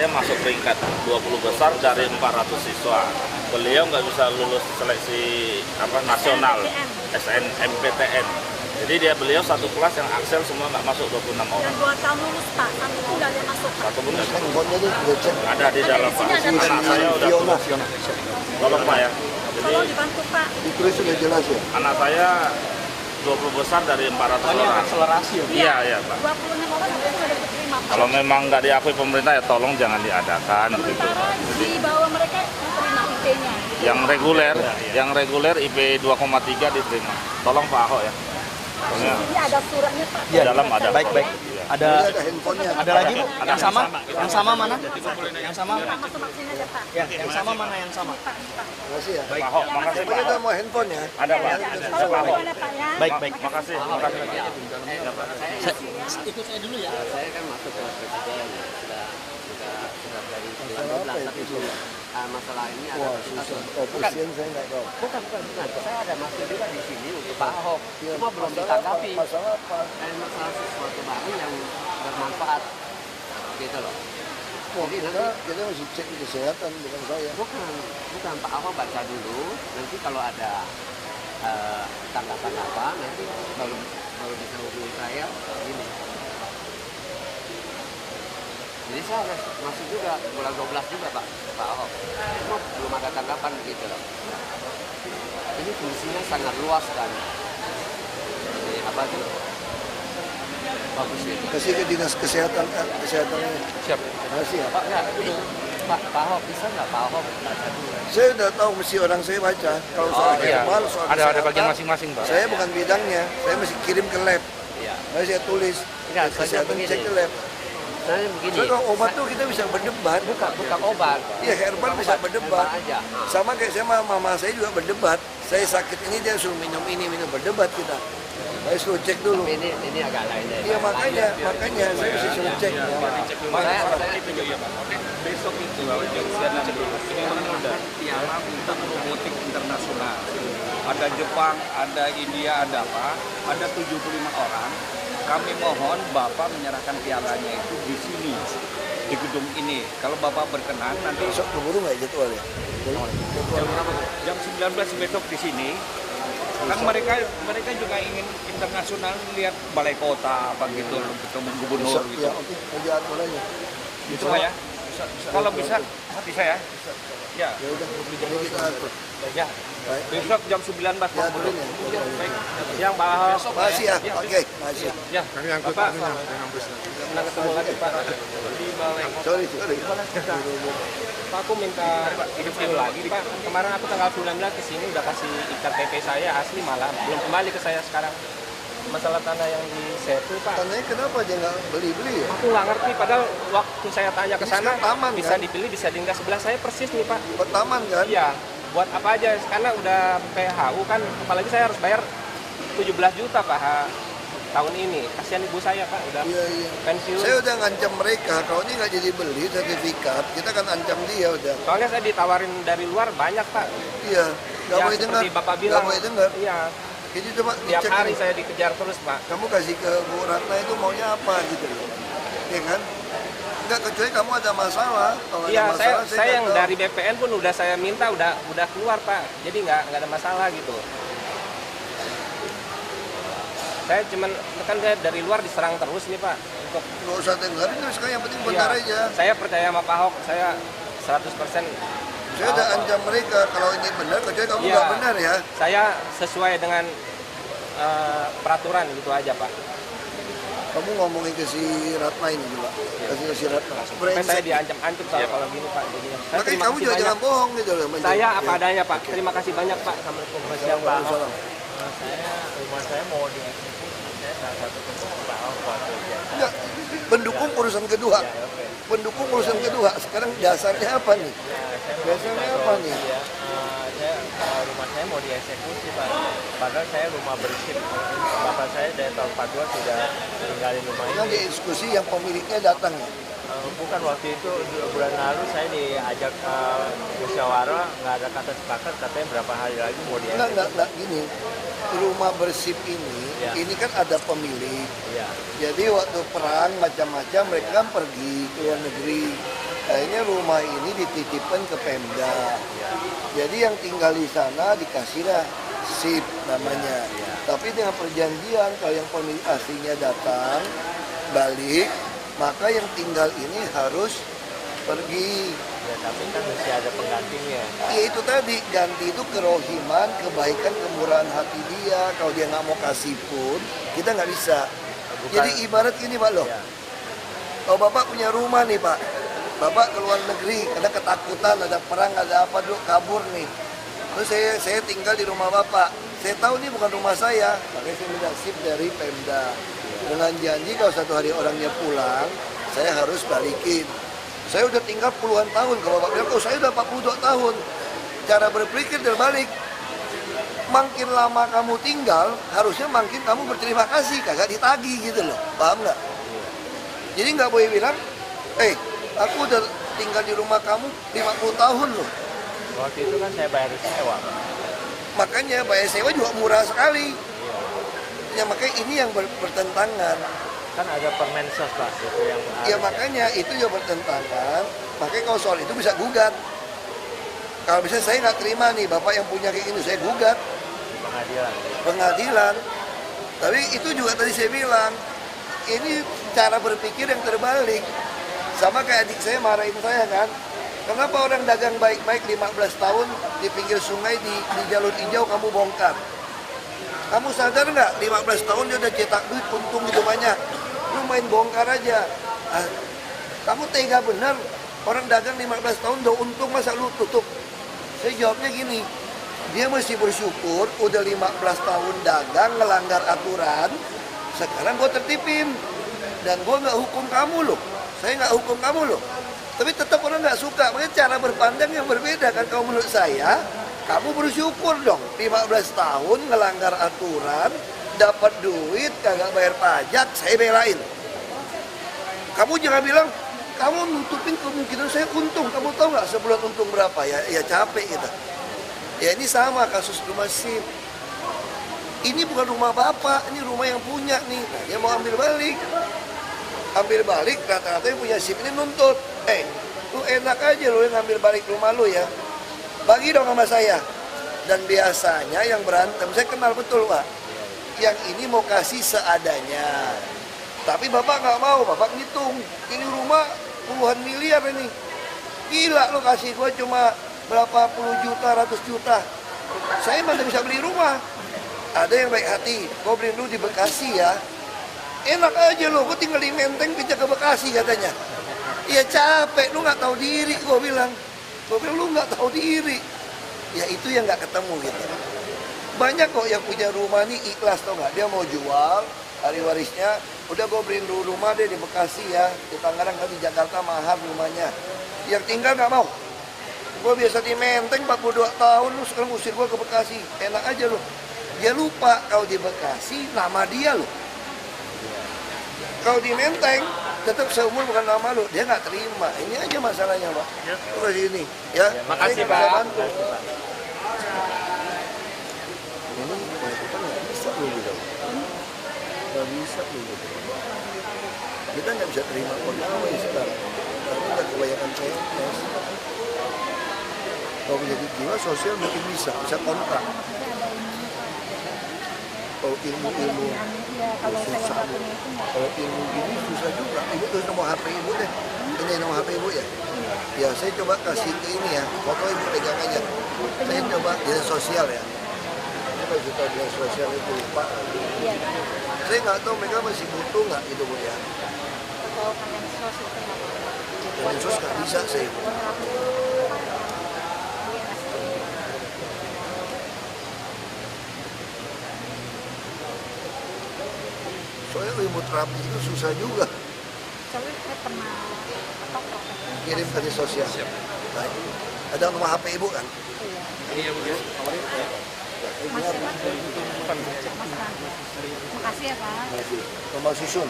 saya masuk peringkat 20 besar dari 400 siswa. Beliau nggak bisa lulus seleksi nasional SNMPTN. Jadi beliau satu kelas yang Axel semua nggak masuk 26 orang. Dan 2 tahun lulus Pak, satu pun nggak ada masuk. Satu pun nggak masuk. Handphonenya itu udah cek. Ada di dalam Pak. Anak saya udah tolong Pak ya. Jadi Tolong dibantu Pak. Ditulis sudah jelas ya. anak saya 20 besar dari 400 Ini orang. akselerasi ya? Iya Pak. 26 orang itu nggak dapat terima Pak. Kalau memang nggak diakui pemerintah ya tolong jangan diadakan gitu. Sementara di bawah mereka yang terima IP-nya. Yang reguler IP 2,3 diterima. Tolong Pak Ahok ya. Soalnya Ini ada suratnya Pak. di dalam ada. Baik. Iya. Ada handphonenya. ada lagi Bu? Yang sama? Yang sama mana? Yang sama? Pak, masuk sini aja Pak. Ya, yang sama mana yang sama? Pak, Pak. Terima kasih ya. Pak Ahok, makasih Pak Kita Ahok. mau handphonenya. Ada Pak. Ada Tolong Pak Ahok. ada Pak ya. Baik. Makasih. Ikut saya dulu ya. Saya kan masuk ke presiden sudah dari bulan 12 tapi belum masalah ini ada kasus. Presiden saya nggak tahu. Bukan. Saya ada masuk juga di sini untuk Pak Ahok. Cuma belum ditanggapi. Masalah apa? Masalah sesuatu baru yang bermanfaat gitu loh. Jadi nanti Kita masih cek kesehatan bukan saya. bukan Pak Ahok baca dulu. Nanti kalau ada tanggapan apa nanti baru bisa hubungi saya gini. Jadi saya harus masuk juga bulan 12 juga Pak Ahok. Cuma belum ada tanggapan gitu loh. Ini fungsinya sangat luas kan. Jadi apa tuh? Bagus itu. Kasih ke dinas kesehatannya. Siap. Makasih ya. Pak nggak dulu. Pak Ahok bisa nggak Pak Ahok baca dulu? Saya udah tahu mesti orang saya baca. Kalau soal herbal, soal Ada kesehatan, bagian masing-masing, Pak. Saya bukan bidangnya. Saya mesti kirim ke lab. Iya. Lalu saya tulis. Enggak, soalnya Kesehatan begini. cek ke lab. Soalnya begini. Soalnya kalau obat tuh kita bisa berdebat. bukan obat. Iya, herbal bisa berdebat. Herbal aja. Sama kayak saya sama mama saya juga berdebat. Saya sakit ini dia suruh minum ini, berdebat kita. Saya suruh cek dulu. Tapi ini agak lain deh. Iya makanya saya mesti suruh cek. Ya. Saya itu ya Pak. Besok itu ini menunda piala untuk robotik internasional. Ada Jepang, ada India, ada apa? Ada 75 orang. Kami mohon Bapak menyerahkan pialanya itu di sini, di gedung ini. Kalau Bapak berkenan nanti Besok keburu nggak jadwal ya? jam 19 besok di sini. Kan mereka juga ingin internasional lihat balai kota apa gitu, ketemu gubernur Besok gitu. ya, oke. Nanti atur aja. Itu Pak ya. Kalau bisa bisa ya. Ya. Ya udah, jadi kita atur. Ya. Baik. Besok jam 19 Ya, aturin ya. Baik. Yang Pak Ahok. Makasih ya. Oke, makasih. Ya. Kami angkut Bapak. Senang ketemu lagi Pak di balai. Sorry. Pak, aku minta review lagi Pak. Kemarin aku tanggal 19 ke sini udah kasih iktp saya asli malah belum kembali ke saya sekarang. Masalah tanah yang di Setu Pak. Tanahnya kenapa dia nggak beli ya? Aku nggak ngerti padahal waktu saya tanya ke Ini sana sekarang taman, bisa kan? dipilih bisa tinggal sebelah saya persis nih Pak. Buat taman kan? Iya, buat apa aja karena udah PHU kan apalagi saya harus bayar 17 juta Pak tahun ini. Kasihan ibu saya Pak udah Iya. pensiun. Saya udah ngancam mereka, kalau ini nggak jadi beli sertifikat, kita kan ancam dia udah. Soalnya saya ditawarin dari luar banyak Pak. Iya, nggak Ya, boleh dengar. seperti Bapak Nggak bilang. boleh dengar. Iya, Jadi coba tiap dicek hari ini. saya dikejar terus Pak. Kamu kasih ke Bu Ratna itu maunya apa gitu loh. Iya kan? Enggak, kecuali kamu ada masalah. Kalau Iya, ada masalah, saya yang nggak tahu. dari BPN pun udah saya minta udah keluar Pak. Jadi nggak ada masalah gitu. Saya cuman kan saya dari luar diserang terus nih Pak. Untuk Nggak usah dengerin, terus sekarang yang penting benar iya, aja. saya percaya sama Pak Ahok. Saya 100% Saya udah ancam mereka, kalau ini benar, kecuali kamu Iya. nggak benar ya. saya sesuai dengan peraturan gitu aja Pak. Kamu ngomongin ke si Ratna ini juga. Kasih ke si Ratna. Sampai saya diancam-ancam kalau gini Pak. Jadinya. Saya Makanya terima kamu kasih juga banyak. jangan bohong gitu loh. Saya apa Ya. adanya Pak. Terima kasih banyak Pak. Assalamualaikum. Siang Pak Ahok. Rumah saya mau dieksekusi, saya salah satu pendukung Pak Ahok waktu itu. Enggak, pendukung urusan kedua. Pendukung urusan kedua. Sekarang dasarnya apa nih? Dasarnya apa nih? Rumah saya mau dieksekusi Pak. Padahal saya rumah bersih. Bapak saya dari tahun 42 sudah tinggalin rumah Yang ini. diskusi yang pemiliknya datang ya. Bukan waktu itu bulan lalu saya diajak musyawarah, nggak ada kata sepakat, katanya berapa hari lagi mau dieksekusi. Enggak gini. Rumah bersih Ya. ini kan ada pemilik. Iya. Jadi waktu perang macam-macam mereka kan pergi ke luar negeri. Akhirnya rumah ini dititipkan ke Pemda. Jadi yang tinggal di sana dikasihlah SIP namanya. Tapi dengan perjanjian kalau yang pemilik aslinya datang balik, maka yang tinggal ini harus pergi. Ya, tapi kan mesti ada penggantinya. Ya itu tadi, ganti itu kerohiman, kebaikan, kemurahan hati dia. Kalau dia nggak mau kasih pun, kita nggak bisa. Jadi ibarat ini Pak loh. Kalau Bapak punya rumah nih Pak, Bapak ke luar negeri karena ketakutan, ada perang, ada apa dulu, kabur nih. Terus saya tinggal di rumah Bapak. Saya tahu ini bukan rumah saya, makanya saya minta SIP dari Pemda. Dengan janji kalau satu hari orangnya pulang, saya harus balikin. Saya udah tinggal puluhan tahun, kalau Bapak bilang, oh saya udah 42 tahun. Cara berpikir terbalik. Makin lama kamu tinggal, harusnya makin kamu berterima kasih, kagak ditagih gitu loh. Paham nggak? Jadi nggak boleh bilang, aku udah tinggal di rumah kamu 50 tahun loh. Waktu itu kan saya bayar sewa. Makanya bayar sewa juga murah sekali. Ya makanya ini yang bertentangan. Kan ada Permensos Pak, itu yang Ya makanya itu juga bertentangan. Makanya kalau soal itu bisa gugat. Kalau misalnya saya nggak terima nih, Bapak yang punya kayak gini, saya gugat. Pengadilan. Tapi itu juga tadi saya bilang, ini cara berpikir yang terbalik. Sama kayak adik saya marahin saya kan. Kenapa orang dagang baik-baik 15 tahun di pinggir sungai di jalur hijau kamu bongkar? Kamu sadar nggak 15 tahun dia udah cetak duit untung gitu banyak. Lu main bongkar aja. Kamu tega bener orang dagang 15 tahun udah untung masa lu tutup? Saya jawabnya gini, dia mesti bersyukur udah 15 tahun dagang ngelanggar aturan, sekarang gue tertipin. Dan gue nggak hukum kamu loh, saya nggak hukum kamu loh. Tapi tetap orang nggak suka, makanya cara berpandang yang berbeda kan. Kalau menurut saya, kamu bersyukur dong 15 tahun ngelanggar aturan, dapat duit, kagak bayar pajak, saya belain. Kamu jangan bilang, kamu nutupin kemungkinan saya untung. Kamu tahu nggak sebulan untung berapa? Ya capek kita. Ya ini sama kasus rumah SIP. Ini bukan rumah Bapak, ini rumah yang punya nih. Nah, dia mau ambil balik. Ambil balik, rata-rata yang punya SIP ini nuntut. Lu enak aja lu yang ngambil balik rumah lu ya. Bagi dong sama saya. Dan biasanya yang berantem, saya kenal betul Pak. Yang ini mau kasih seadanya. Tapi Bapak nggak mau, Bapak ngitung. Ini rumah puluhan miliar ini. Gila lu kasih gua cuma berapa puluh juta, ratus juta. Saya mana bisa beli rumah. Ada yang baik hati, gua beli dulu di Bekasi ya. Enak aja lo, gua tinggal di Menteng pindah ke Bekasi katanya. Iya capek, lu nggak tahu diri, gua bilang. Gua bilang lu nggak tahu diri. Ya itu yang nggak ketemu gitu. Banyak kok yang punya rumah nih ikhlas tau nggak? Dia mau jual hari warisnya, udah gue beliin dulu rumah deh di Bekasi ya, di Tangerang kan di Jakarta mahal rumahnya. Yang tinggal nggak mau. Gue biasa di Menteng 42 tahun, lu sekarang usir gue ke Bekasi. Enak aja lu. Dia lupa kalau di Bekasi nama dia lu. Kalau di Menteng tetap seumur bukan nama lu, dia nggak terima. Ini aja masalahnya Pak. Terus ini ya. Makasih Pak. Pak. Ini kita nggak bisa lu gitu. Nggak bisa lu gitu. Kita nggak bisa terima pegawai sekarang. Karena udah kebanyakan PNS. Kalau menjadi jiwa sosial mungkin bisa kontrak. Kalau ilmu susah. Kalau ilmu gini susah juga. Ibu tuh nomor HP ibu deh. Ini nomor HP ibu ya. Ya saya coba kasih ke ini ya. Foto ibu pegang aja. Saya coba dinas sosial ya. Ini kalau kita dinas sosial itu lupa. Saya nggak tahu mereka masih butuh nggak gitu Bu ya. Kalau Kemensos itu Kemensos nggak bisa saya. Soalnya ilmu terapi itu susah juga. soalnya saya pernah Kirim ke dinas sosial. Nah, ada nomor HP ibu kan? Iya Bu ya. Makasih ya Pak. Nomor susun.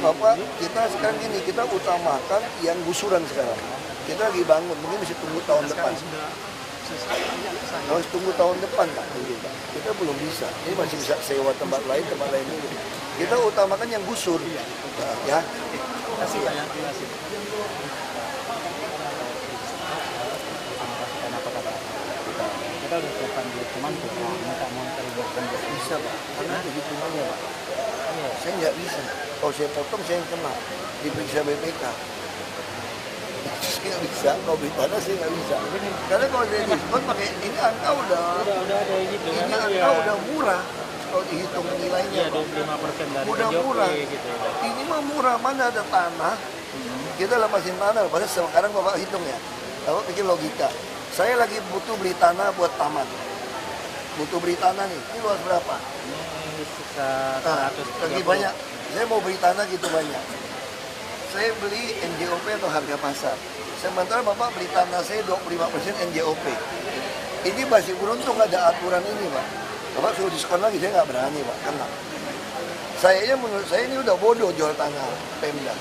Bapak, kita sekarang gini, kita utamakan yang gusuran sekarang. Kita lagi bangun, mungkin bisa tunggu tahun depan. Harus tunggu tahun depan Pak. Kita belum bisa. Ini masih bisa sewa tempat lain dulu. Kita utamakan yang gusur. Nah, ya. Terima kasih Pak. cuman kurang minta monster buatkan Bisa Pak, karena hitungannya Pak. iya. Saya nggak bisa. Kalau saya potong saya yang kena, diperiksa BPK. Saya nggak bisa, kalau beli tanah saya nggak bisa. Karena kalau saya diskon pakai ini angka udah Udah gitu ini memang angka udah murah. Kalau dihitung nilainya iya Pak. 25% dari Udah NJOP murah. gitu. Ini mah murah, mana ada tanah. Kita lepasin tanah, padahal sekarang Bapak hitung ya. Bapak pikir logika. Saya lagi butuh beli tanah buat taman. Butuh beli tanah nih, ini luas berapa? Ini sisa Nah, 130. lagi banyak. Saya mau beli tanah gitu banyak. Saya beli NJOP atau harga pasar. Sementara Bapak beli tanah saya 25% NJOP. Ini masih beruntung ada aturan ini Pak. Bapak suruh diskon lagi, saya nggak berani Pak, kena. Menurut saya ini udah bodoh jual tanah Pemda.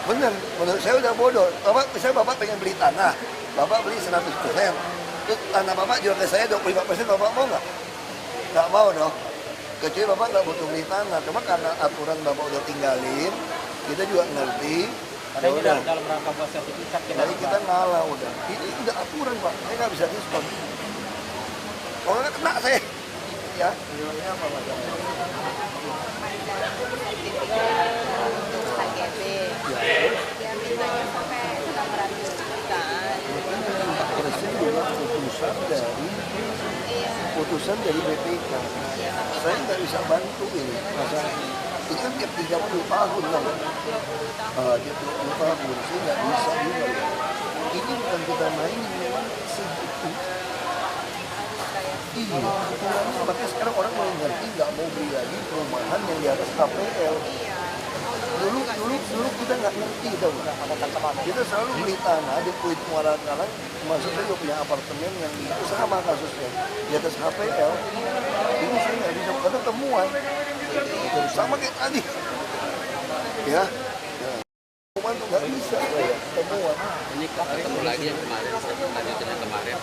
Bener, menurut saya udah bodoh. Bapak pengen beli tanah, Bapak beli 100%. Terus tanah Bapak jual ke saya 25%, Bapak mau nggak? Nggak mau dong. Kecuali Bapak nggak butuh beli tanah. Cuma karena aturan Bapak udah tinggalin, kita juga ngerti. Karena ini Udah. dalam rangka buat sertifikat Jadi kita ngalah udah. Ini udah aturan Pak, saya nggak bisa diskon. Kalau nggak kena saya. Ya, nilainya apa Pak? KGB. Dia mintanya sampai 600 jutaan. Persen juga putusan dari BPK. Saya nggak bisa bantu ini. Masa ini kan tiap 30 tahun kan. Tiap 30 tahun saya nggak bisa juga. Ini bukan kita mainin, memang segitu. Iya, aturannya makanya sekarang orang mau ngerti nggak mau beli lagi perumahan yang di atas KPL. Dulu kita nggak ngerti tau nggak. Kita selalu beli tanah di Kuit Muara Karang, maksudnya juga punya apartemen yang itu sama kasusnya di atas KPL. Ini saya nggak bisa karena temuan sama kayak tadi. Ya, temuan tuh nggak bisa saya temuan. Ini ketemu lagi yang kemarin, saya lanjutin yang kemarin.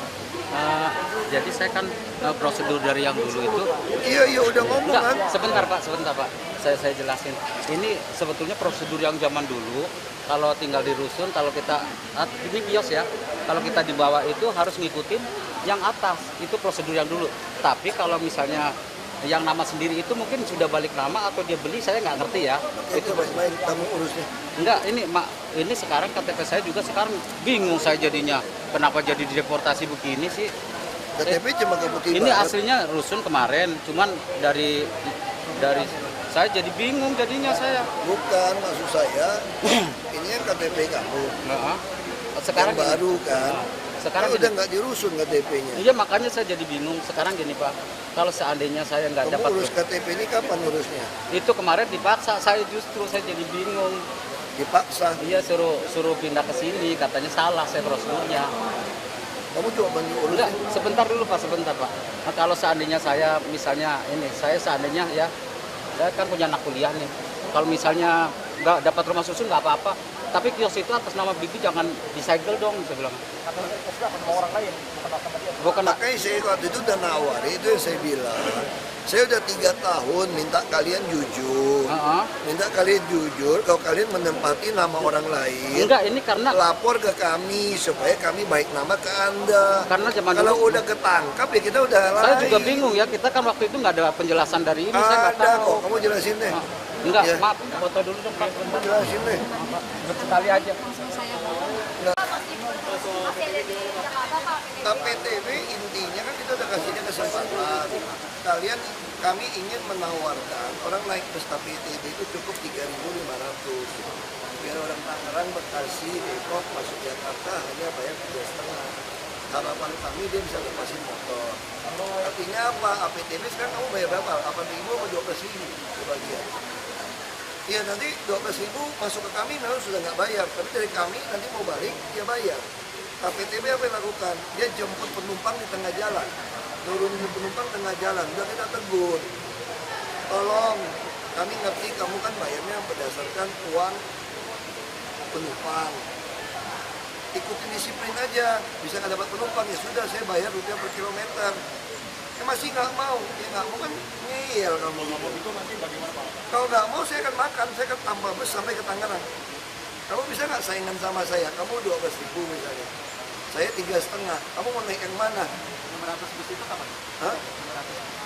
Jadi saya kan prosedur dari yang dulu itu. Iya udah ngomong kan. Sebentar Pak. Saya jelasin. Ini sebetulnya prosedur yang zaman dulu. Kalau tinggal di rusun, kalau kita ini kios ya, kalau kita di bawah itu harus ngikutin yang atas. Itu prosedur yang dulu. Tapi kalau misalnya yang nama sendiri itu mungkin sudah balik nama atau dia beli, saya nggak ngerti ya. Itu baik-baik kamu urusnya. Enggak, ini sekarang KTP saya juga sekarang bingung saya jadinya. Kenapa jadi dideportasi begini sih? KTP cuma keputih Ini banget. aslinya rusun kemarin, cuman dari saya jadi bingung jadinya saya. Bukan, maksud saya ini yang KTP kamu Nah, sekarang yang baru kan. sekarang udah gini. nggak dirusun KTP-nya. Iya, makanya saya jadi bingung. Sekarang gini Pak, kalau seandainya saya nggak Kamu dapat urus KTP ini kapan urusnya? itu kemarin dipaksa, saya jadi bingung. Dipaksa. Iya, suruh pindah ke sini, katanya salah saya prosedurnya. Kamu coba bantu urus. Enggak, sebentar dulu Pak. Nah, kalau seandainya saya misalnya seandainya ya, saya kan punya anak kuliah nih. Kalau misalnya nggak dapat rumah susun nggak apa-apa. Tapi kios itu atas nama Bibi jangan disegel dong, saya bilang. Bukan Makanya saya waktu itu udah nawari, itu yang saya bilang. Saya udah 3 tahun minta kalian jujur. Minta kalian jujur, kalau kalian menempati nama orang lain. Enggak, ini karena Lapor ke kami supaya kami baik nama ke Anda. Karena zaman kalau dulu- udah ketangkap ya kita udah saya juga lain. bingung ya, kita kan waktu itu nggak ada penjelasan dari ini, saya nggak Ada tahu. kok, kamu jelasin deh. Enggak, Ya. maaf, foto dulu dong Pak. Kamu jelasin deh. Sekali aja. Saya mau. KPTB intinya kan kita udah kasihnya kesempatan. Kami ingin menawarkan orang naik bus KPTB itu cukup 3.500. Biar orang Tangerang, Bekasi, Depok masuk Jakarta hanya bayar 3,5. Harapan kami dia bisa lepasin motor. Artinya apa? APTB sekarang kamu bayar berapa? 8.000 atau 12.000 sebagian. Iya, nanti 12.000 masuk ke kami memang sudah nggak bayar, tapi dari kami nanti mau balik dia bayar. KPTB apa yang lakukan? Dia jemput penumpang di tengah jalan, turunin penumpang tengah jalan, udah kita tegur. Tolong, kami ngerti kamu kan bayarnya berdasarkan uang penumpang. Ikutin disiplin aja, bisa nggak dapat penumpang ya sudah saya bayar rupiah per kilometer. Masih nggak mau, ya nggak mau kan ngeyel kamu. Itu nanti bagaimana Pak? Kalau nggak mau saya akan makan, saya akan tambah bus sampai ke Tangerang. Kamu bisa nggak saingan sama saya? Kamu 12.000 misalnya. saya 3,5. Kamu mau naik yang mana? 600 bus itu kapan? Hah?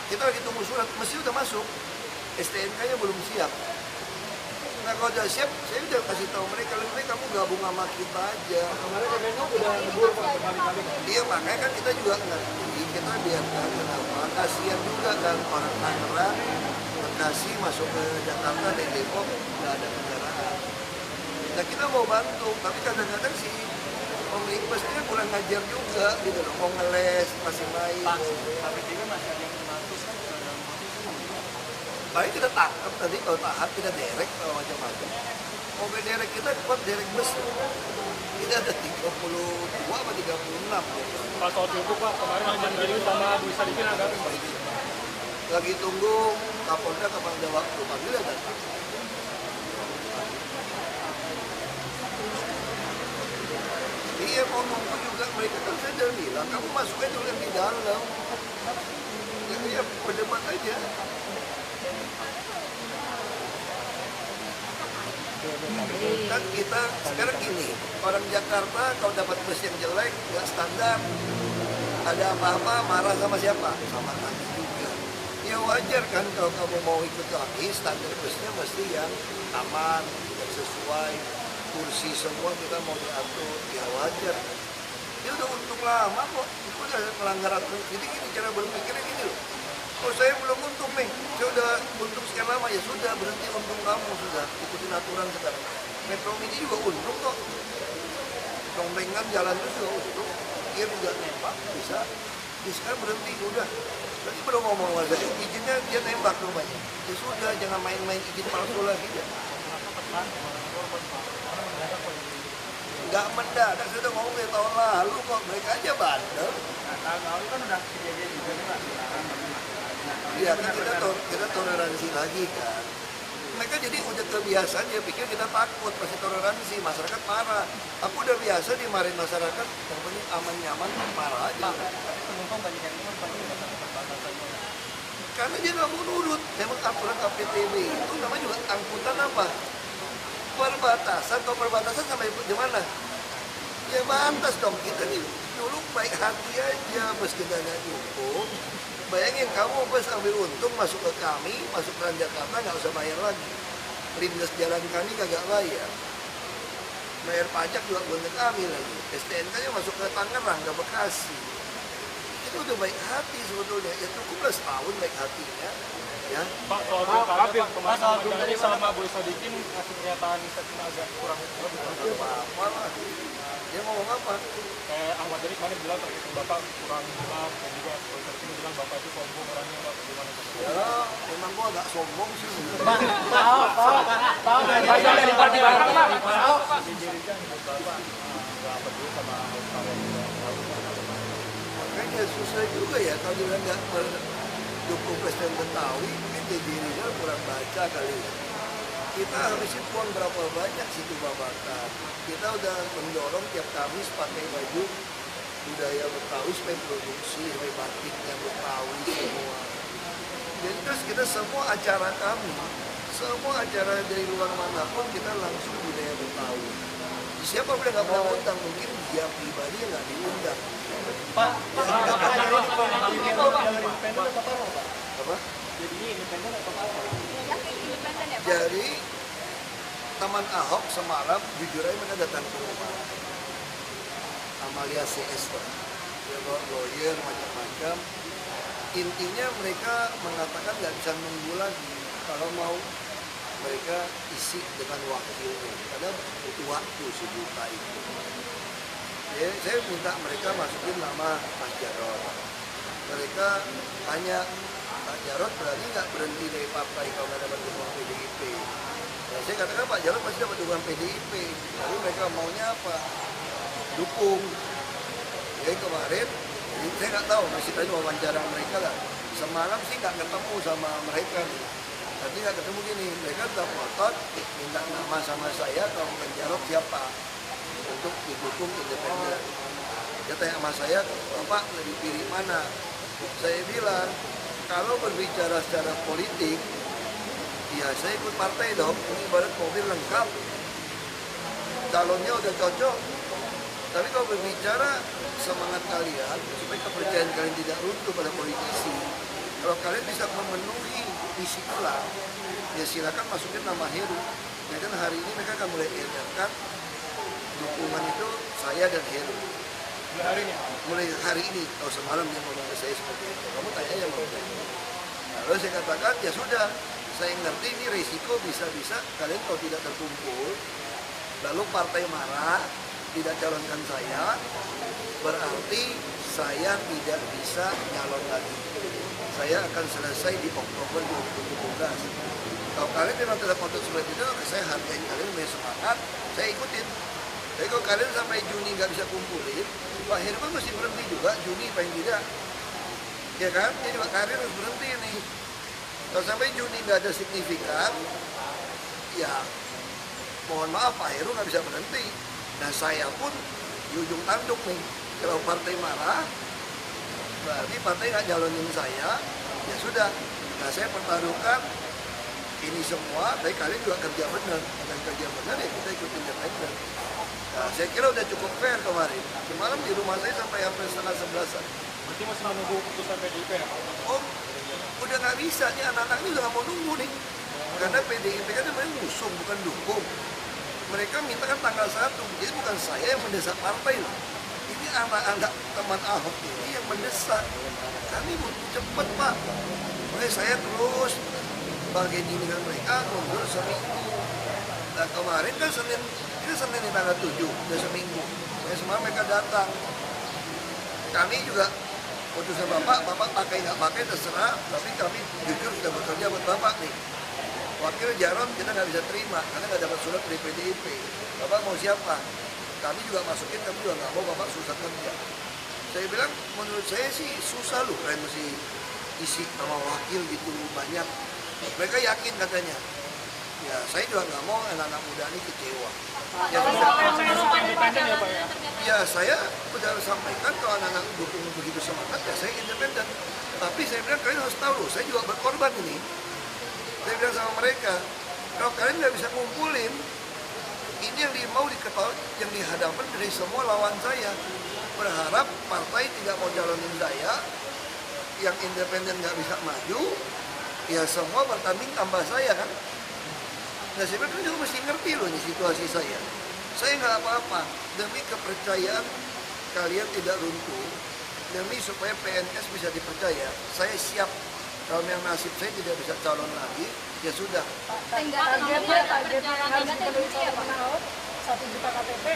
Kita lagi tunggu surat, mesti udah masuk. STNK-nya belum siap. Nah kalau udah siap, saya udah kasih tahu mereka, lebih baik kamu gabung sama kita aja. Kemarin Kemenhub udah libur Pak berkali-kali. Iya makanya kan kita juga ngerti, kita biarkan kenapa. Kasihan juga kan orang Tangerang, Bekasi masuk ke Jakarta dari Depok nggak ada kendaraan. Nah kita mau bantu, tapi kadang-kadang sih pemilik busnya kurang ngajar juga gitu loh, mau ngeles, masih main. Tapi juga masih ada yang 100 kan sudah dalam Paling kita tangkap tadi kalau tahap kita derek kalau macam-macam. Mobil derek kita kuat derek bus. Kita ada 32 apa 36. Pak soal itu Pak, kemarin Ahmad Dhani sama Bu Sadikin agak Lagi tunggu Kapolda kapan ada waktu, panggil datang. Iya mau nunggu juga mereka kan saya udah bilang kamu masuk aja dulu yang di dalam. Ya berdebat aja. Kan kita sekarang gini, orang Jakarta kalau dapat bus yang jelek nggak standar, ada apa-apa marah sama siapa? Sama kami juga. Ya wajar kan kalau kamu mau ikut kami, standar busnya mesti yang aman, yang sesuai, kursi semua kita mau diatur, ya wajar. Dia udah untung lama kok, itu udah melanggar aturan. Jadi gini cara berpikirnya gini loh. Oh saya belum untung nih, saya udah untung sekian lama, ya sudah berhenti untung kamu sudah, ikutin aturan sekarang. Metro Mini juga untung kok, rombengan jalan terus juga untung, dia juga nembak bisa, ya sekarang berhenti udah. Tadi baru ngomong warga, izinnya dia nembak rumahnya, ya sudah jangan main-main izin palsu lagi ya. Nggak mendadak, saya udah ngomong dari tahun lalu kok, mereka aja bandel. Nah, tahun lalu kan udah kejadian juga nih Pak. Iya kan kita toleransi lagi kan. Mereka jadi udah kebiasaan, dia pikir kita takut, pasti toleransi, masyarakat marah. Aku udah biasa dimarahin masyarakat, yang penting aman nyaman, marah aja. Penumpang banyak yang perbatasan. Karena dia nggak mau nurut. Memang aturan APTB itu namanya juga angkutan apa? Perbatasan, kalau perbatasan sampai di mana? Ya batas dong, kita nih dulu baik hati aja, meski kita nggak cukup. Bayangin kamu bus ambil untung masuk ke kami, masuk ke Jakarta nggak usah bayar lagi. Lindas jalan kami kagak bayar. Bayar pajak juga buat kami lagi. STNK-nya masuk ke Tangerang, ke Bekasi. Itu udah baik hati sebetulnya. Ya cukup setahun baik hatinya. Ya. Pak soal pilkada kemarin Ahmad Dhani sama Bu Sadikin ngasih pernyataan statement agak kurang Apa lah. Dia ngomong apa? kayak Ahmad Dhani kemarin bilang terkait Bapak kurang jelas dan juga Bu Sadikin bilang Bapak itu sombong orangnya Pak, gimana Pak? Ya, memang gua agak sombong sih. Pak dari partai Bapak Pak. Didirikan Bapak nggak peduli sama Makanya susah juga ya kalau dia nggak mendukung Presiden Betawi, mungkin dirinya kurang baca kali ya. Kita habisin uang berapa banyak situ Babakan. Kita udah mendorong tiap Kamis pakai baju budaya Betawi supaya produksi, supaya batiknya Betawi semua. Jadi terus kita semua acara kami, semua acara dari luar manapun kita langsung budaya Betawi. Siapa pun nggak pernah undang, mungkin dia pribadi nggak diundang. Pak, Apa? Yakin independen ya Pak? Jadi teman Ahok semalam jujur aja mereka datang ke rumah Amalia CS tuh. Dia bawa lawyer macam-macam. Intinya mereka mengatakan nggak bisa nunggu lagi kalau mau mereka isi dengan wakilnya karena butuh waktu sejuta itu. Jadi saya minta mereka masukin nama Mas Jarod. Mereka tanya, Pak Jarod berarti nggak berhenti dari partai kalau nggak dapat dukungan PDIP. Nah, saya katakan Pak Jarod pasti dapat dukungan PDIP. Lalu mereka maunya apa? Dukung. Jadi kemarin, saya nggak tahu, masih tadi wawancara mereka lah. Semalam sih nggak ketemu sama mereka nih. Tadi nggak ketemu gini, mereka udah ngotot minta nama sama saya kalau Pak Jarod siapa untuk didukung independen. Dia tanya sama saya, Bapak lebih pilih mana? Saya bilang, kalau berbicara secara politik, ya saya ikut partai dong. Ini ibarat mobil lengkap. Calonnya udah cocok, Tapi kalau berbicara semangat kalian, supaya kepercayaan kalian tidak runtuh pada politisi, kalau kalian bisa memenuhi misi ulang, ya silakan masukin nama Heru. Ya kan hari ini mereka akan mulai edarkan dukungan itu saya dan Heru. Mulai hari ini, kalau semalam dia ngomong ke saya seperti itu, kamu tanya aja sama saya. Lalu saya katakan, ya sudah, saya ngerti ini risiko bisa-bisa kalian kalau tidak terkumpul, lalu partai marah, tidak calonkan saya, berarti saya tidak bisa nyalon lagi. Saya akan selesai di Oktober 2017. Kalau kalian memang tidak patut seperti itu, saya hargai kalian, punya semangat, saya ikutin. Tapi kalau kalian sampai Juni nggak bisa kumpulin, Pak Heru kan mesti berhenti juga, Juni paling tidak. Ya kan, jadi Pak Karir harus berhenti nih. Kalau sampai Juni nggak ada signifikan, ya mohon maaf Pak Heru nggak bisa berhenti. Nah saya pun di ujung tanduk nih, kalau partai marah, berarti partai nggak jalonin saya, ya sudah. Nah saya pertaruhkan ini semua, tapi kalian juga kerja benar. Dan kerja benar ya kita ikutin independen. Nah, saya kira udah cukup fair kemarin. Semalam di rumah saya sampai hampir setengah 11-an. Berarti masih menunggu keputusan PDIP ya Pak? Oh, udah nggak bisa nih, anak-anak ini udah nggak mau nunggu nih. Karena PDIP kan namanya ngusung, bukan dukung. Mereka minta kan tanggal 1, jadi bukan saya yang mendesak partai loh. Ini anak-anak teman Ahok ini yang mendesak. Kami butuh cepet Pak. Makanya saya terus bargaining dengan mereka mundur seminggu. Nah kemarin kan Senin di tanggal 7, udah seminggu. Nah, semalam mereka datang. Kami juga putusan Bapak pakai nggak pakai terserah, tapi kami jujur sudah bekerja buat Bapak nih. Wakil Jaron kita nggak bisa terima karena nggak dapat surat dari PDIP. Bapak mau siapa? Kami juga masukin, kami juga nggak mau Bapak susah kerja. Saya bilang menurut saya sih susah loh, kalian mesti isi nama wakil gitu banyak. Mereka yakin katanya. Ya saya juga nggak mau anak-anak muda ini kecewa. Ya, Independen ya Pak ya? ya saya udah sampaikan kalau anak-anak dukung begitu semangat ya saya independen. Tapi saya bilang kalian harus tahu loh, saya juga berkorban ini. Saya bilang sama mereka, kalau kalian nggak bisa ngumpulin, ini yang mau diketahui, yang dihadapkan dari semua lawan saya. Berharap partai tidak mau jalonin saya, yang independen nggak bisa maju, ya semua bertanding tambah saya kan. Nah saya bilang juga mesti ngerti loh nih situasi saya. Saya nggak apa-apa, demi kepercayaan kalian tidak runtuh, demi supaya PNS bisa dipercaya, saya siap. Kalau yang nasib saya tidak bisa calon lagi, ya sudah. Targetnya harus dipenuhi oleh Pak Ahok 1 juta KTP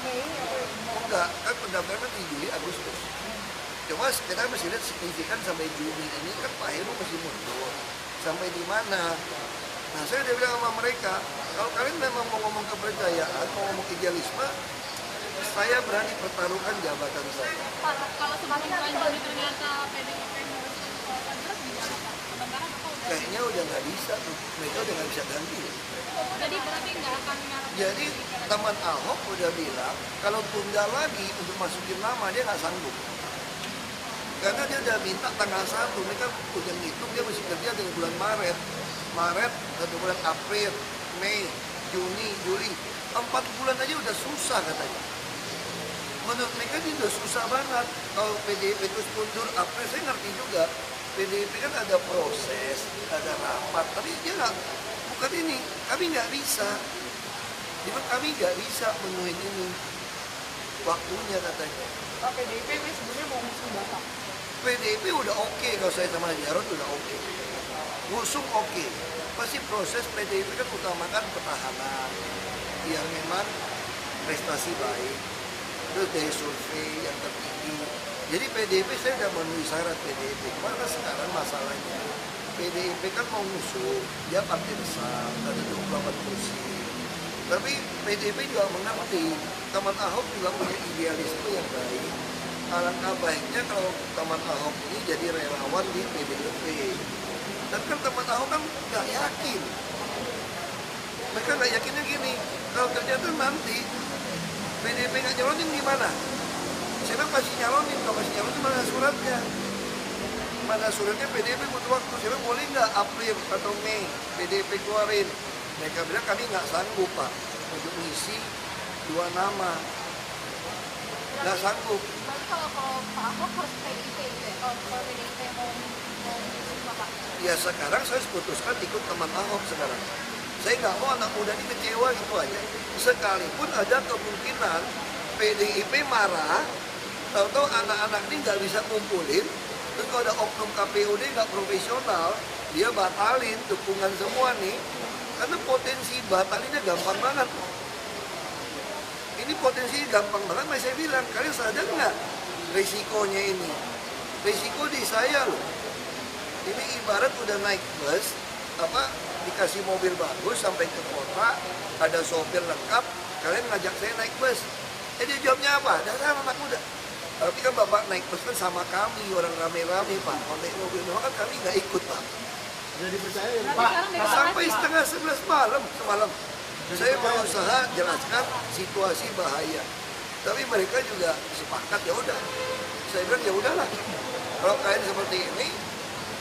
Mei atau Enggak, kan pendaftaran di Juli Agustus. Cuma kita mesti lihat signifikan sampai Juni ini kan Pak Heru masih mundur. Sampai di mana? Nah saya udah bilang sama mereka, kalau kalian memang mau ngomong kepercayaan, mau ngomong idealisme, saya berani pertaruhkan jabatan saya. Pak, kalau semakin Juni ternyata PDIP harus terus gimana Pak? Sementara Bapak udah... Kayaknya udah nggak bisa tuh, mereka udah nggak bisa ganti. Jadi berarti nggak akan ngarep. Jadi teman Ahok udah bilang, kalau tunda lagi untuk masukin nama, dia nggak sanggup. Karena dia udah minta tanggal 1, mereka udah ngitung dia mesti kerja dari bulan Maret, 1 bulan April, Mei, Juni, Juli, 4 bulan aja udah susah katanya. Menurut mereka ini udah susah banget. Kalau PDIP terus mundur, April saya ngerti juga. PDIP kan ada proses, ada rapat, tapi dia nggak, bukan ini, kami nggak bisa. Kami nggak bisa memenuhi ini. Waktunya katanya. Pak PDIP ini sebenarnya mau ngusung Bapak. PDIP udah oke kalau saya sama Jarod udah oke. Ngusung oke. Pasti proses PDIP kan utamakan pertahanan yang memang prestasi baik. Terus dari survei yang tertinggi. Jadi PDIP saya udah memenuhi syarat PDIP. Karena sekarang masalahnya PDIP kan mau ngusung, dia partai besar, ada 28 kursi. Tapi PDIP juga mengerti, teman Ahok juga punya idealisme yang baik. Alangkah baiknya kalau teman Ahok ini jadi relawan di PDIP. Dan kan teman Ahok kan nggak yakin. Mereka nggak yakinnya gini, kalau ternyata nanti PDIP nggak nyalonin gimana? Saya bilang pasti nyalonin, kalau pasti nyalonin mana suratnya? Mana suratnya PDIP butuh waktu. Saya bilang boleh nggak April atau Mei PDIP keluarin? Mereka bilang kami nggak sanggup Pak untuk mengisi 2 nama. nggak sanggup. Berarti kalau Pak Ahok harus PDIP gitu ya? Kalau PDIP mau menerima Pak? Ya sekarang saya putuskan ikut teman Ahok sekarang. Saya nggak mau anak muda ini kecewa gitu aja. Sekalipun ada kemungkinan PDIP marah, tahu-tahu anak-anak ini nggak bisa kumpulin, terus kalau ada oknum KPUD nggak profesional, dia batalin dukungan semua nih, karena potensi batalinnya gampang banget. Ini potensi gampang banget, makanya saya bilang, kalian sadar nggak risikonya ini? Risiko di saya loh. Ini ibarat udah naik bus, dikasih mobil bagus sampai ke kota, ada sopir lengkap, kalian ngajak saya naik bus. Dia jawabnya apa? Dasar anak muda. Tapi kan bapak naik bus kan sama kami, orang rame-rame pak. Kalau naik mobil doang kan kami nggak ikut pak. Jadi percaya Pak, Sampai setengah 11 malam semalam. Saya berusaha jelaskan situasi bahaya. Tapi mereka juga sepakat ya udah. Saya bilang ya udahlah. Kalau kalian seperti ini,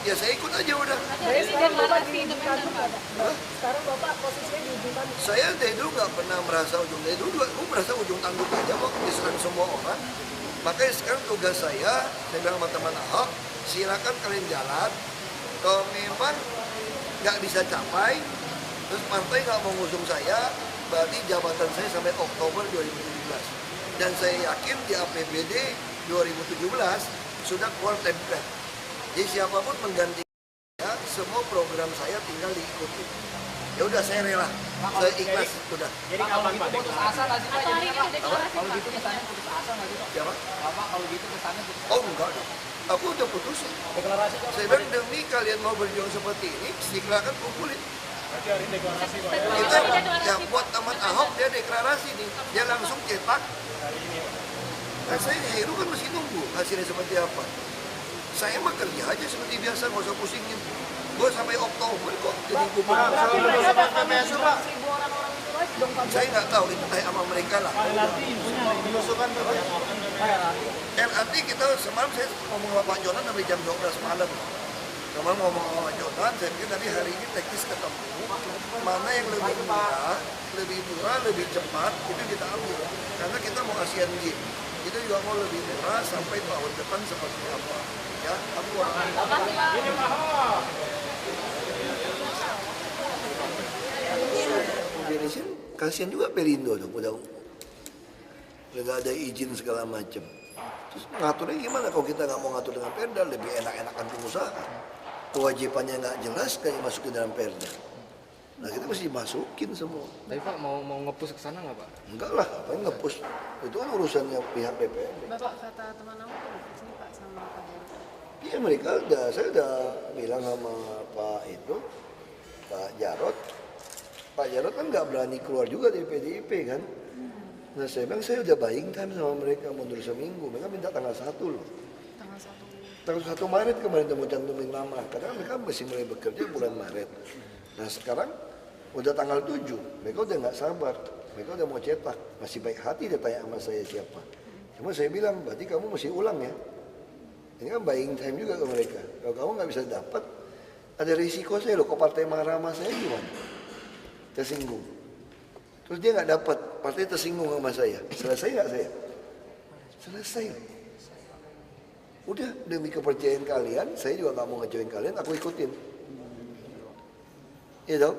ya saya ikut aja udah. Jadi sekarang Bapak di ujung tanduk ada? Hah? Sekarang Bapak posisinya di ujung tanduk. Saya dari dulu nggak pernah merasa ujung, dari dulu gue merasa ujung tanduk aja kok diserang semua orang. Makanya sekarang tugas saya bilang sama teman Ahok, silakan kalian jalan. Kalau memang nggak bisa capai, terus partai nggak mau ngusung saya, berarti jabatan saya sampai Oktober 2017. Dan saya yakin di APBD 2017 sudah keluar template. Jadi siapapun mengganti saya, semua program saya tinggal diikuti. Ya udah saya rela, saya ikhlas sudah. Jadi kalau gitu putus asa nggak sih Pak? Atau hari ini udah deklarasi Kalau Pak? gitu kesannya putus asa nggak sih Pak? Siapa? Bapak kalau gitu kesannya putus asa. Oh enggak dong. Aku udah putusin. Deklarasi Pak. Saya bilang demi kalian mau berjuang seperti ini, silakan kumpulin. Berarti hari ini deklarasi Pak. Kita yang buat teman Ahok dia deklarasi nih, dia langsung cetak. Nah, saya Heru kan masih nunggu hasilnya seperti apa. Saya mah kerja aja seperti biasa, nggak usah pusingin. Gue sampai Oktober kok jadi gubernur. Saya nggak tahu itu kayak sama mereka lah. LRT kita semalam saya ngomong sama Pak Jonan sampai jam 12 malam. Kemarin ngomong sama Pak Jonan, saya pikir tadi hari ini teknis ketemu. Mana yang lebih murah, lebih cepat, itu kita ambil. Karena kita mau Asian Games. Kita juga mau lebih murah sampai tahun depan seperti apa. Ya, aku beresin, kasihan juga Pelindo dong, udah nggak ada izin segala macam. Terus ngaturnya gimana kalau kita nggak mau ngatur dengan Perda, lebih enak-enakan pengusaha. Kewajibannya nggak jelas kayak masukin dalam Perda. Nah kita mesti masukin semua. Tapi Pak mau nge-push ke sana nggak Pak? Enggak lah, apa yang nge-push? Itu kan urusannya pihak BPN. Bapak kata teman Ahok sini Pak sama Pak Jarod. Iya mereka saya udah bilang sama Pak Jarod. Pak Jarod kan nggak berani keluar juga dari PDIP kan. Nah saya bilang saya udah buying time sama mereka mundur seminggu. Mereka minta tanggal 1 loh. Tanggal 1 Maret kemarin temu cantumin nama. Karena mereka masih mulai bekerja bulan Maret. Nah sekarang udah tanggal 7. Mereka udah nggak sabar. Mereka udah mau cetak. Masih baik hati dia tanya sama saya siapa. Cuma saya bilang berarti kamu mesti ulang ya. Ini kan buying time juga ke mereka. Kalau kamu nggak bisa dapat, ada risiko saya loh. Kok partai marah sama saya gimana? Tersinggung. Terus dia nggak dapat, partai tersinggung sama saya. Selesai nggak saya? Selesai. Udah demi kepercayaan kalian, saya juga nggak mau ngecewain kalian, aku ikutin. Iya dong.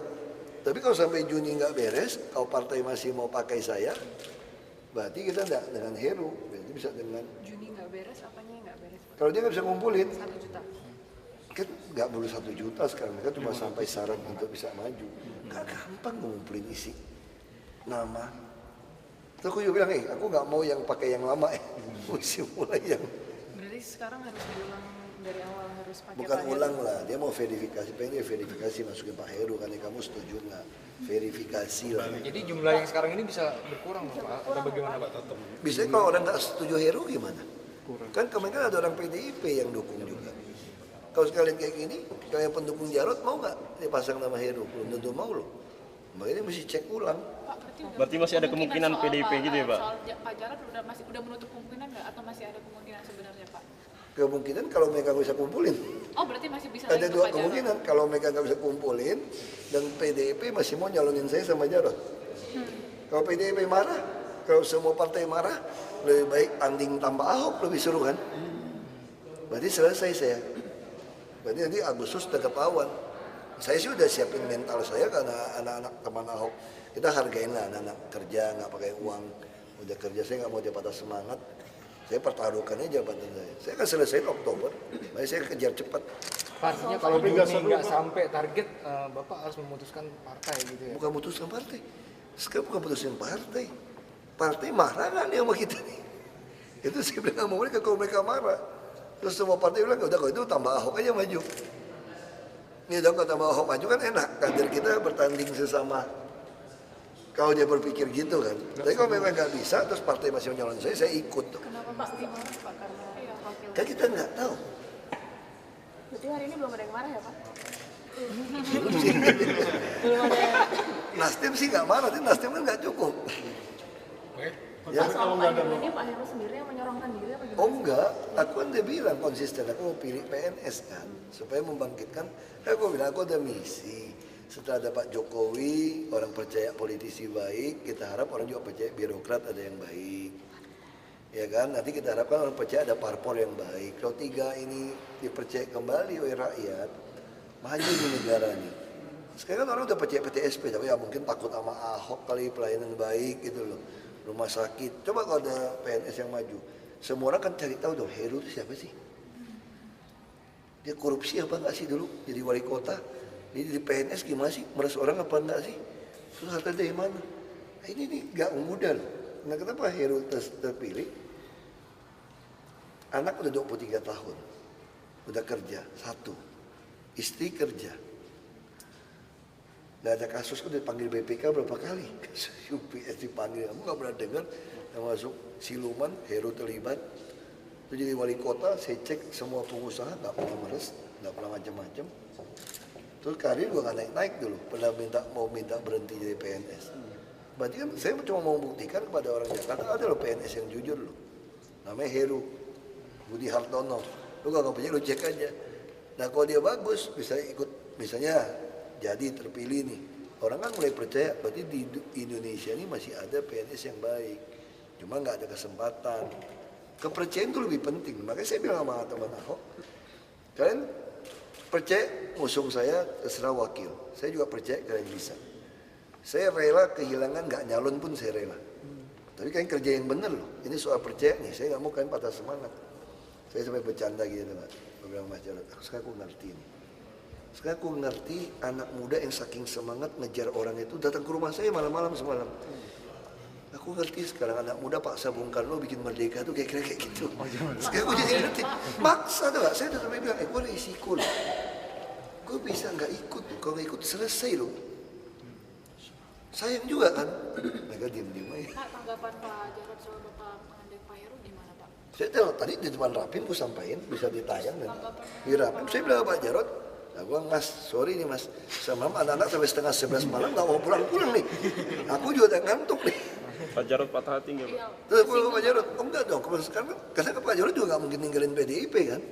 Tapi kalau sampai Juni nggak beres, kalau partai masih mau pakai saya, berarti kita nggak dengan Heru, berarti bisa dengan. Juni nggak beres, apanya nggak beres? Kalau dia nggak bisa ngumpulin, 1 juta. kan nggak perlu 1 juta sekarang, mereka cuma sampai syarat untuk bisa maju. Nggak gampang ngumpulin isi nama. Terus aku juga bilang, aku nggak mau yang pakai yang lama, mesti mulai yang. Berarti sekarang harus diulang dari awal, harus pakai Bukan Pak ulang lah, dia mau verifikasi, pengen dia verifikasi masukin Pak Heru, karena kamu setuju nggak? Verifikasi lah. Jadi jumlah yang sekarang ini bisa berkurang Pak? Atau bagaimana Pak? Bisa kalau orang nggak setuju Heru gimana? Kan kemarin kan ada orang PDIP yang dukung juga. Kalau sekalian kayak gini, kalau yang pendukung Jarod mau nggak dipasang nama Heru? Belum tentu mau loh. Makanya mesti cek ulang. Pak, Berarti masih ada kemungkinan soal PDIP gitu ya Pak? Soal Pak Jarod udah menutup kemungkinan nggak, atau masih ada kemungkinan sebenarnya Pak? Kemungkinan kalau mereka bisa kumpulin. Oh berarti masih bisa Ada lagi ke dua Pak Jarod? kemungkinan, kalau mereka nggak bisa kumpulin dan PDIP masih mau nyalonin saya sama Jarod. Kalau PDIP marah, Kalau semua partai marah, lebih baik tanding tanpa Ahok lebih seru kan? Berarti selesai saya. Berarti nanti Agustus udah ketahuan. Saya sih udah siapin mental saya karena anak-anak teman Ahok. Kita hargain lah anak-anak kerja, nggak pakai uang. Udah kerja, saya nggak mau dia patah semangat. Saya pertaruhkannya jabatan saya. Saya akan selesai Oktober, makanya saya kejar cepat. Artinya kalau Juni nggak sampai target, Bapak harus memutuskan partai gitu ya? Bukan memutuskan partai. Sekarang bukan memutuskan partai. Partai marah nggak nih sama kita nih? Itu saya bilang sama mereka, kalau mereka marah. Terus semua partai bilang, udah kalau itu tambah Ahok aja maju. Ini dong kalau tambah Ahok maju kan enak. Kader kita bertanding sesama. Kalau dia berpikir gitu kan. Tapi kalau memang nggak bisa, terus partai masih menyalon saya ikut tuh. Kenapa pasti marah Pak? Karena wakil. Kan kita nggak tahu. Berarti hari ini belum ada yang marah ya Pak? Nasdem sih nggak marah, tapi Nasdem kan nggak cukup. Ya. Kalau Pak Heru ini, Pak Heru sendiri yang menyorongkan diri apa gimana? Oh enggak, aku kan udah bilang konsisten, aku mau pilih PNS kan, supaya membangkitkan, aku bilang aku ada misi. Setelah ada Pak Jokowi, orang percaya politisi baik, kita harap orang juga percaya birokrat ada yang baik. Ya kan, nanti kita harapkan orang percaya ada parpol yang baik. Kalau 3 ini dipercaya kembali oleh rakyat, maju di negara ini. Sekarang kan orang udah percaya PTSP, tapi ya mungkin takut sama Ahok kali pelayanan baik gitu loh. Rumah sakit, coba kalau ada PNS yang maju, semua orang kan cari tahu dong, Heru itu siapa sih? Dia korupsi apa enggak sih dulu jadi wali kota? Dia jadi PNS gimana sih? Meres orang apa enggak sih? Terus harta dari mana? Nah, ini nih enggak mudah loh. Nah kenapa Heru terpilih? Anak udah 23 tahun, udah kerja, 1, istri kerja. Nggak ada kasus, kan dipanggil BPK berapa kali? Kasus UPS dipanggil, kamu nggak pernah dengar yang masuk siluman, Heru terlibat. Itu jadi wali kota, saya cek semua pengusaha, nggak pernah meres, nggak pernah macam-macam. Terus karir juga nggak naik-naik dulu, pernah mau minta berhenti jadi PNS. Berarti kan saya cuma mau membuktikan kepada orang Jakarta, ada loh PNS yang jujur loh. Namanya Heru, Budi Hartono. Lu nggak punya, lu cek aja. Nah kalau dia bagus, bisa ikut, misalnya jadi terpilih nih, orang kan mulai percaya berarti di Indonesia ini masih ada PNS yang baik, cuma nggak ada kesempatan. Kepercayaan itu lebih penting, makanya saya bilang sama teman Ahok, kalian percaya ngusung saya terserah wakil, saya juga percaya kalian bisa. Saya rela kehilangan, nggak nyalon pun saya rela. Tapi kalian kerja yang bener loh, ini soal percaya nih, saya nggak mau kalian patah semangat. Saya sampai bercanda gitu Pak, saya bilang Mas Jarod, sekarang aku ngerti nih. Sekarang aku ngerti anak muda yang saking semangat ngejar orang itu datang ke rumah saya malam-malam semalam. Aku ngerti sekarang anak muda paksa Bung Karno bikin merdeka tuh kayak gitu. Sekarang aku jadi ngerti. Maksa tuh Pak, saya tetap bilang, gue ada risiko loh. Gue bisa nggak ikut, kalau nggak ikut selesai loh. Sayang juga kan. Mereka diem-diem aja. Pak, tanggapan Pak Jarod soal Bapak mengandai Pak Heru gimana Pak? Saya tahu tadi di depan Rapim gue sampaikan, bisa ditayang dan di Rapim. Saya bilang Pak Jarod, nah, gue Mas, sorry nih Mas, sama anak-anak sampai setengah 11 malam gak mau pulang-pulang nih. Aku juga udah ngantuk nih. Pak Jarod patah hati nggak Pak? Terus aku bilang Pak Jarod, oh enggak dong, karena Pak Jarod juga gak mungkin ninggalin PDIP kan.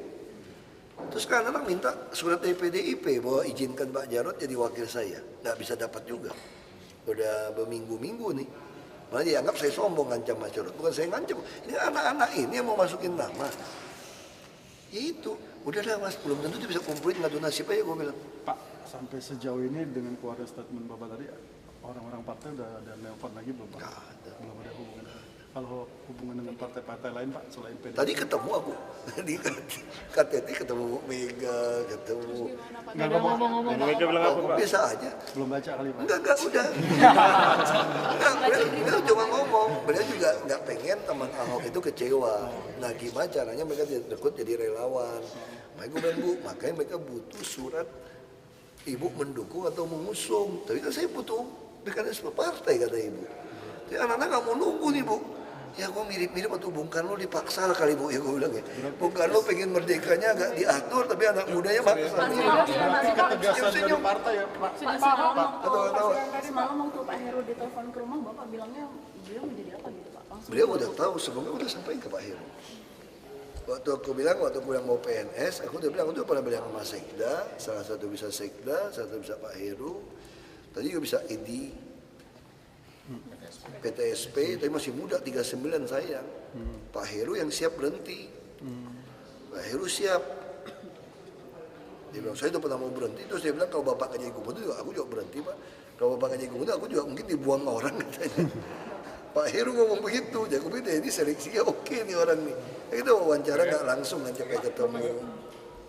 Terus kan anak minta surat dari PDIP bahwa izinkan Pak Jarod jadi wakil saya. Gak bisa dapat juga. Udah berminggu-minggu nih. Malah dianggap saya sombong ngancam Mas Jarod. Bukan saya ngancam, ini anak-anak ini yang mau masukin nama. Ya itu, udahlah Mas, belum tentu dia bisa kumpulin ngadu nasib aja gue bilang. Pak, sampai sejauh ini dengan keluarga statement Bapak tadi, orang-orang partai udah ada nelpon lagi belum Pak? Nggak ada. Belum ada hubungan. Kalau hubungan dengan partai-partai lain Pak, selain PDIP? Tadi ketemu aku, di KTT ketemu Bu Mega, ketemu. Nggak ngomong-ngomong. Mereka bilang apa Pak? Biasa aja. Belum baca kali Pak? Enggak, udah. Beliau cuma ngomong, beliau juga nggak pengen teman Ahok itu kecewa. Nah gimana caranya mereka rekrut jadi relawan. Makanya gue bilang, Bu, makanya mereka butuh surat Ibu mendukung atau mengusung. Tapi kan saya butuh mekanisme partai kata Ibu. Jadi anak-anak nggak mau nunggu nih Bu. Ya gue mirip-mirip waktu Bung Karno dipaksa kali Bu, ya gue bilang ya. Bung Karno pengen merdekanya agak diatur, tapi anak mudanya maksa. Ketegasan dari partai ya Pak? Semalam waktu Pak Heru ditelepon ke rumah, Bapak bilangnya beliau menjadi apa gitu Pak? Langsung Beliau udah tahu, sebelumnya udah sampaikan ke Pak Heru. Waktu aku bilang mau PNS, aku udah bilang, aku udah pernah bilang sama Sekda, salah satu bisa Sekda, salah satu bisa Pak Heru, tadi juga bisa Edi. PTSP, tapi masih muda, 39 sayang. Pak Heru yang siap berhenti. Pak Heru siap. Dia bilang, saya udah pernah mau berhenti. Terus dia bilang, kalau bapak nggak jadi gubernur, aku juga berhenti Pak. Kalau bapak nggak jadi gubernur, aku juga mungkin dibuang orang katanya. Pak Heru ngomong begitu, jadi aku bilang, ini seleksinya oke nih orang nih. Ya, kita wawancara nggak langsung aja kayak ketemu.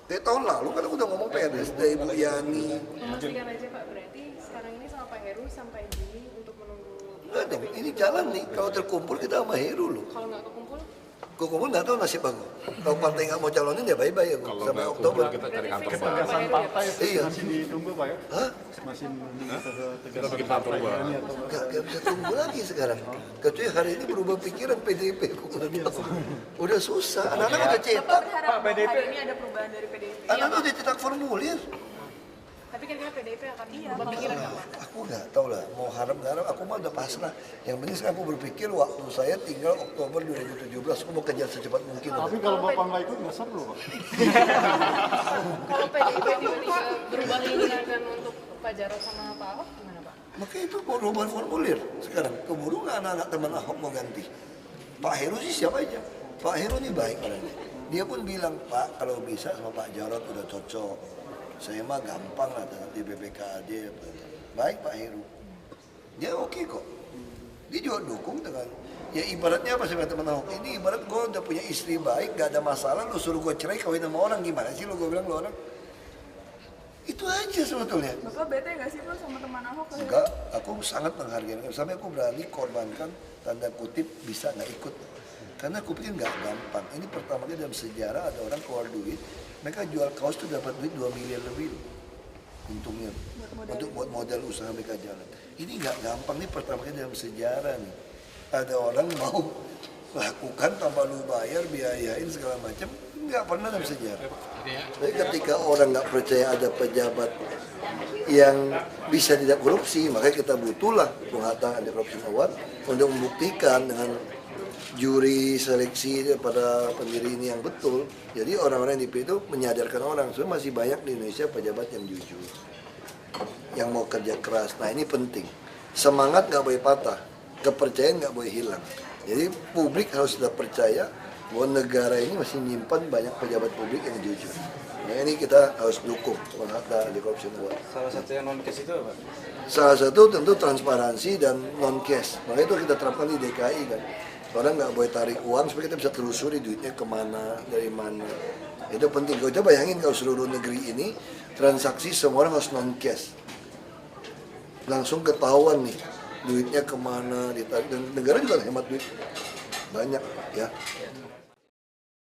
Dari tahun lalu kan aku udah ngomong PNS, dari Bu Yani. Memastikan aja Pak, berarti sekarang ini sama Pak Heru sampai Juni untuk menunggu. Enggak dong, ini jalan nih. Kalau terkumpul kita sama Heru loh. Kalau nggak kekumpul, Kumpul nggak tahu nasib aku. Kalau partai nggak mau calonin ya bye-bye aku. Sampai Oktober. Kita cari kantor baru. Ketegasan partai Iya. masih ditunggu Pak ya? Hah? Masih menunggu ketegasan bikin kantor partai baru. ini atau Nggak bisa tunggu lagi sekarang. Kecuali hari ini berubah pikiran PDIP. Udah susah. Anak-anak udah Bapak cetak. berharap hari ini ada perubahan dari PDIP. Anak-anak udah cetak formulir. Tapi kira-kira PDIP akan berpikiran nggak Pak? Aku nggak tahu lah. Mau harap nggak harap. Aku mah udah pasrah. Yang penting sekarang aku berpikir waktu saya tinggal Oktober 2017. Aku mau kejar secepat mungkin. tapi kalau Bapak nggak ikut nggak seru Pak. Kalau PDIP tiba-tiba berubah menggunakan untuk Pak Jarod sama Pak Ahok gimana Pak? Maka itu perubahan formulir sekarang. Keburu nggak anak-anak teman Ahok mau ganti. Pak Heru sih siapa aja. Pak Heru ini baik orangnya. Dia pun bilang, Pak kalau bisa sama Pak Jarod udah cocok. Saya mah gampang lah di BPKAD. Baik Pak Heru. Dia oke kok. Dia juga dukung dengan, ya ibaratnya apa sih teman Ahok? Ini ibarat gue udah punya istri baik, gak ada masalah, lu suruh gue cerai kawin sama orang gimana sih lu, gue bilang lu orang. Itu aja sebetulnya. Bapak bete nggak sih Pak sama teman Ahok? Enggak, aku sangat menghargai. Sampai aku berani korbankan tanda kutip bisa nggak ikut. Karena aku pikir nggak gampang. Ini pertama kali dalam sejarah ada orang keluar duit. Mereka jual kaos tuh dapat duit 2 miliar lebih. Untungnya. Untuk buat modal usaha mereka jalan. Ini nggak gampang. Ini pertama kali dalam sejarah nih. Ada orang mau lakukan tanpa lu bayar, biayain segala macam. Nggak pernah dalam sejarah. Tapi ketika orang nggak percaya ada pejabat yang bisa tidak korupsi, makanya kita butuhlah penghargaan anti corruption award untuk membuktikan dengan juri seleksi pada pendiri ini yang betul. Jadi orang-orang yang dipilih itu menyadarkan orang, sebenarnya masih banyak di Indonesia pejabat yang jujur, yang mau kerja keras. Nah ini penting, semangat nggak boleh patah, kepercayaan nggak boleh hilang. Jadi publik harus sudah percaya bahwa negara ini masih menyimpan banyak pejabat publik yang jujur. Nah ini kita harus dukung penghargaan anti corruption award. Salah satu yang non cash itu apa? Salah satu tentu transparansi dan non cash. Makanya itu kita terapkan di DKI kan. Orang nggak boleh tarik uang supaya kita bisa telusuri duitnya kemana, dari mana. Itu penting. Kalau kita bayangin kalau seluruh negeri ini transaksi semua orang harus non cash. Langsung ketahuan nih duitnya kemana, ditarik. Dan negara juga hemat duit banyak ya.